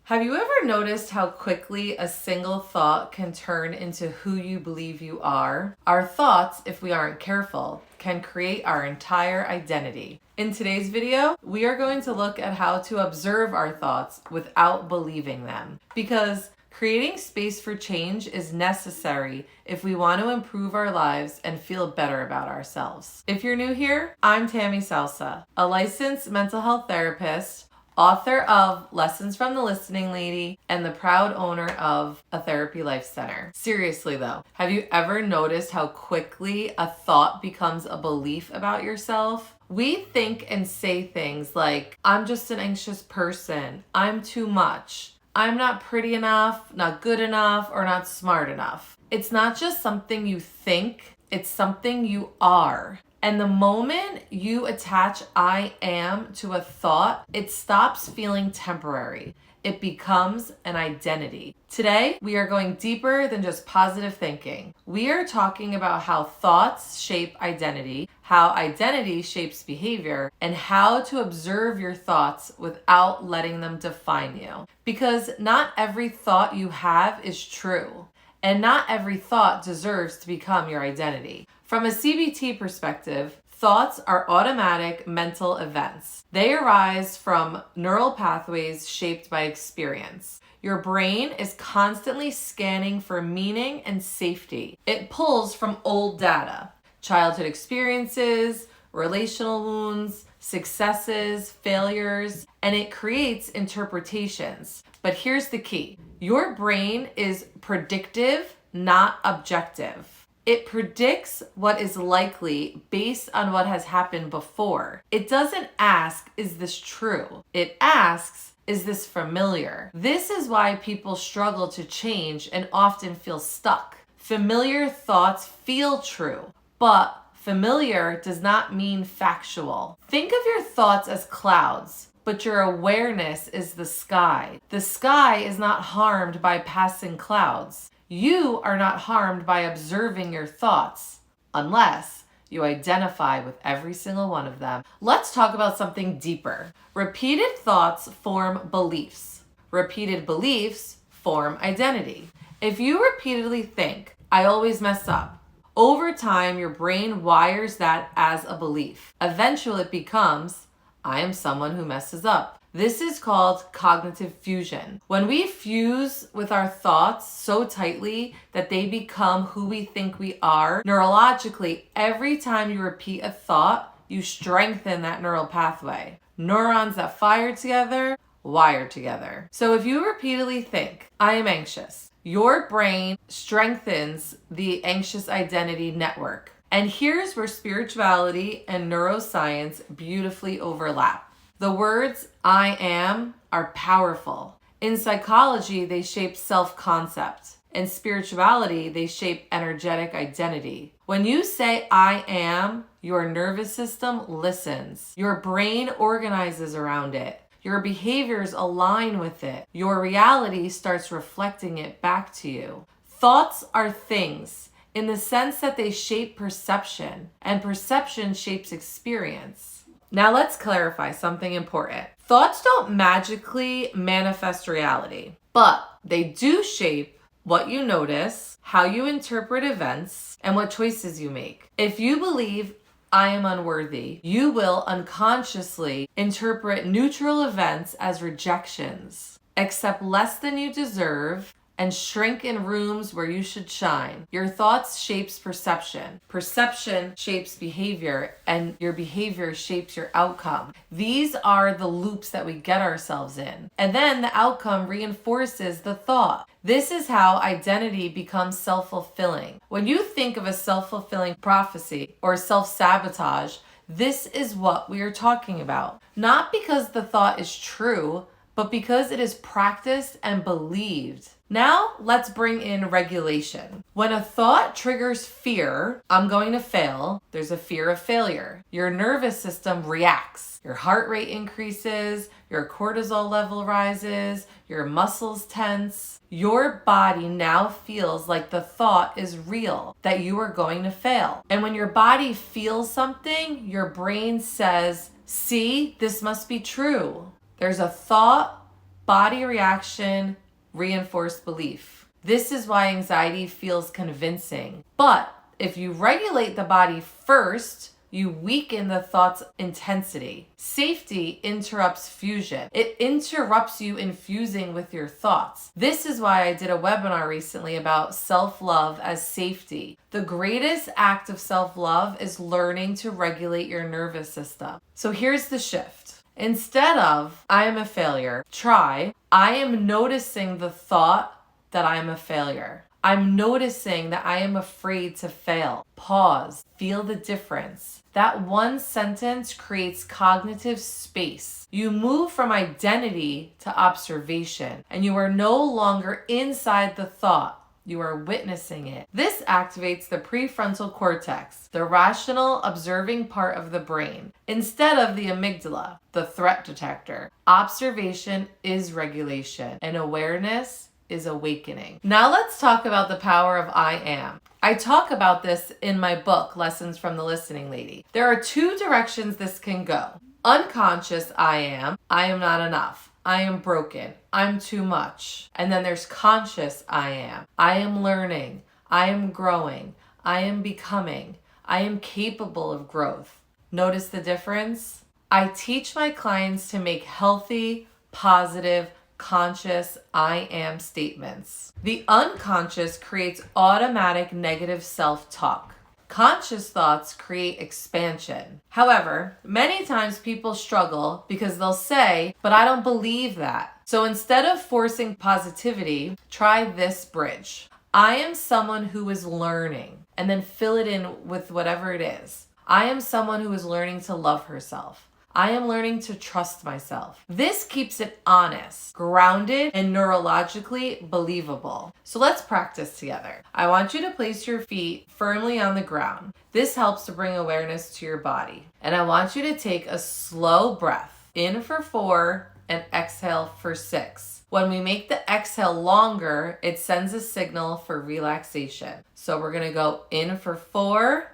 Have you ever noticed how quickly a single thought can turn into who you believe you are? Our thoughts, if we aren't careful, can create our entire identity. In today's video, we are going to look at how to observe our thoughts without believing them. Because creating space for change is necessary if we want to improve our lives and feel better about ourselves. If you're new here, I'm Tammy Salsa, a licensed mental health therapist, author of Lessons from the Listening Lady, and the proud owner of a Therapy Life Center. Seriously though, have you ever noticed how quickly a thought becomes a belief about yourself? We think and say things like, I'm just an anxious person, I'm too much, I'm not pretty enough, not good enough, or not smart enough. It's not just something you think, it's something you are. And the moment you attach I am to a thought, it stops feeling temporary. It becomes an identity. Today, we are going deeper than just positive thinking. We are talking about how thoughts shape identity, how identity shapes behavior, and how to observe your thoughts without letting them define you. Because not every thought you have is true, and not every thought deserves to become your identity. From a CBT perspective, thoughts are automatic mental events. They arise from neural pathways shaped by experience. Your brain is constantly scanning for meaning and safety. It pulls from old data, childhood experiences, relational wounds, successes, failures, and it creates interpretations. But here's the key. Your brain is predictive, not objective. It predicts what is likely based on what has happened before. It doesn't ask, is this true? It asks, is this familiar? This is why people struggle to change and often feel stuck. Familiar thoughts feel true, but familiar does not mean factual. Think of your thoughts as clouds, but your awareness is the sky. The sky is not harmed by passing clouds. You are not harmed by observing your thoughts, unless you identify with every single one of them. Let's talk about something deeper. Repeated thoughts form beliefs. Repeated beliefs form identity. If you repeatedly think, I always mess up, over time your brain wires that as a belief. Eventually it becomes, I am someone who messes up. This is called cognitive fusion. When we fuse with our thoughts so tightly that they become who we think we are, neurologically, every time you repeat a thought, you strengthen that neural pathway. Neurons that fire together, wire together. So if you repeatedly think, I am anxious, your brain strengthens the anxious identity network. And here's where spirituality and neuroscience beautifully overlap. The words I am are powerful. In psychology, they shape self-concept. In spirituality, they shape energetic identity. When you say I am, your nervous system listens. Your brain organizes around it. Your behaviors align with it. Your reality starts reflecting it back to you. Thoughts are things in the sense that they shape perception, and perception shapes experience. Now let's clarify something important. Thoughts don't magically manifest reality, but they do shape what you notice, how you interpret events, and what choices you make. If you believe I am unworthy, you will unconsciously interpret neutral events as rejections, accept less than you deserve, and shrink in rooms where you should shine. Your thoughts shapes perception. Perception shapes behavior, and your behavior shapes your outcome. These are the loops that we get ourselves in. And then the outcome reinforces the thought. This is how identity becomes self-fulfilling. When you think of a self-fulfilling prophecy or self-sabotage, this is what we are talking about. Not because the thought is true, but because it is practiced and believed. Now, let's bring in regulation. When a thought triggers fear, I'm going to fail, there's a fear of failure. Your nervous system reacts. Your heart rate increases, your cortisol level rises, your muscles tense. Your body now feels like the thought is real, that you are going to fail. And when your body feels something, your brain says, see, this must be true. There's a thought, Body reaction, reinforced belief. This is why anxiety feels convincing. But if you regulate the body first, you weaken the thought's intensity. Safety interrupts fusion. It interrupts you in fusing with your thoughts. This is why I did a webinar recently about self-love as safety. The greatest act of self-love is learning to regulate your nervous system. So here's the shift. Instead of, I am a failure, try, I am noticing the thought that I am a failure. I'm noticing that I am afraid to fail. Pause. Feel the difference. That one sentence creates cognitive space. You move from identity to observation, and you are no longer inside the thought. You are witnessing it. This activates the prefrontal cortex, the rational, observing part of the brain, instead of the amygdala, the threat detector. Observation is regulation, and awareness is awakening. Now let's talk about the power of I am. I talk about this in my book, Lessons from the Listening Lady. There are two directions this can go. Unconscious I am not enough. I am broken. I'm too much. And then there's conscious I am learning. I am growing. I am becoming. I am capable of growth. Notice the difference? I teach my clients to make healthy, positive, conscious I am statements. The unconscious creates automatic negative self-talk. Conscious thoughts create expansion. However, many times people struggle because they'll say, but I don't believe that. So instead of forcing positivity, try this bridge. I am someone who is learning, and then fill it in with whatever it is. I am someone who is learning to love herself. I am learning to trust myself. This keeps it honest, grounded, and neurologically believable. So let's practice together. I want you to place your feet firmly on the ground. This helps to bring awareness to your body. And I want you to take a slow breath. In for 4 and exhale for 6. When we make the exhale longer, it sends a signal for relaxation. So we're gonna go in for 4.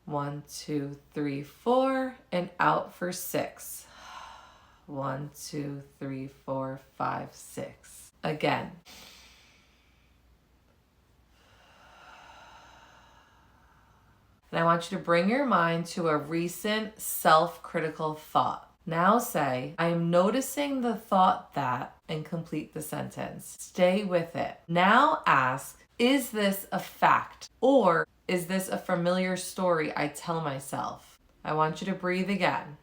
1, 2, 3, 4, and out for 6. 1, 2, 3, 4, 5, 6. Again. And I want you to bring your mind to a recent self-critical thought. Now say, I am noticing the thought that, and complete the sentence. Stay with it. Now ask, is this a fact? Or is this a familiar story I tell myself? I want you to breathe again.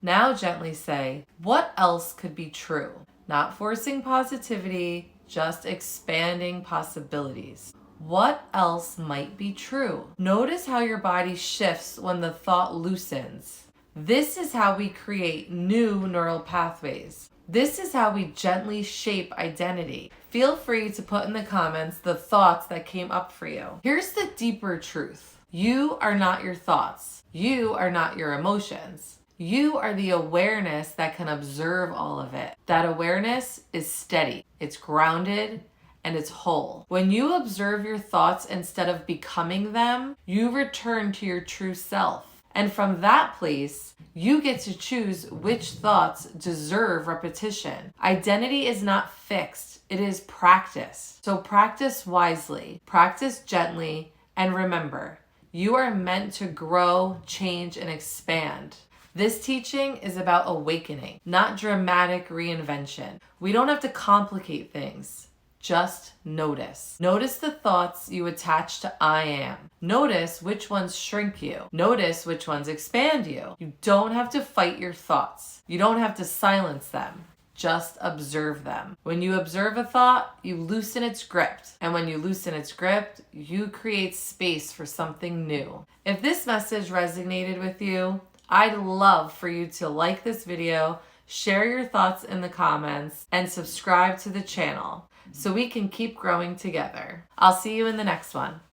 Now gently say, what else could be true? Not forcing positivity, just expanding possibilities. What else might be true? Notice how your body shifts when the thought loosens. This is how we create new neural pathways. This is how we gently shape identity. Feel free to put in the comments the thoughts that came up for you. Here's the deeper truth. You are not your thoughts. You are not your emotions. You are the awareness that can observe all of it. That awareness is steady, it's grounded, and it's whole. When you observe your thoughts instead of becoming them, you return to your true self. And from that place, you get to choose which thoughts deserve repetition. Identity is not fixed, it is practice. So practice wisely, practice gently, and remember, you are meant to grow, change, and expand. This teaching is about awakening, not dramatic reinvention. We don't have to complicate things. Just notice. Notice the thoughts you attach to I am. Notice which ones shrink you. Notice which ones expand you. You don't have to fight your thoughts. You don't have to silence them. Just observe them. When you observe a thought, you loosen its grip. And when you loosen its grip, you create space for something new. If this message resonated with you, I'd love for you to like this video, share your thoughts in the comments, and subscribe to the channel so we can keep growing together. I'll see you in the next one.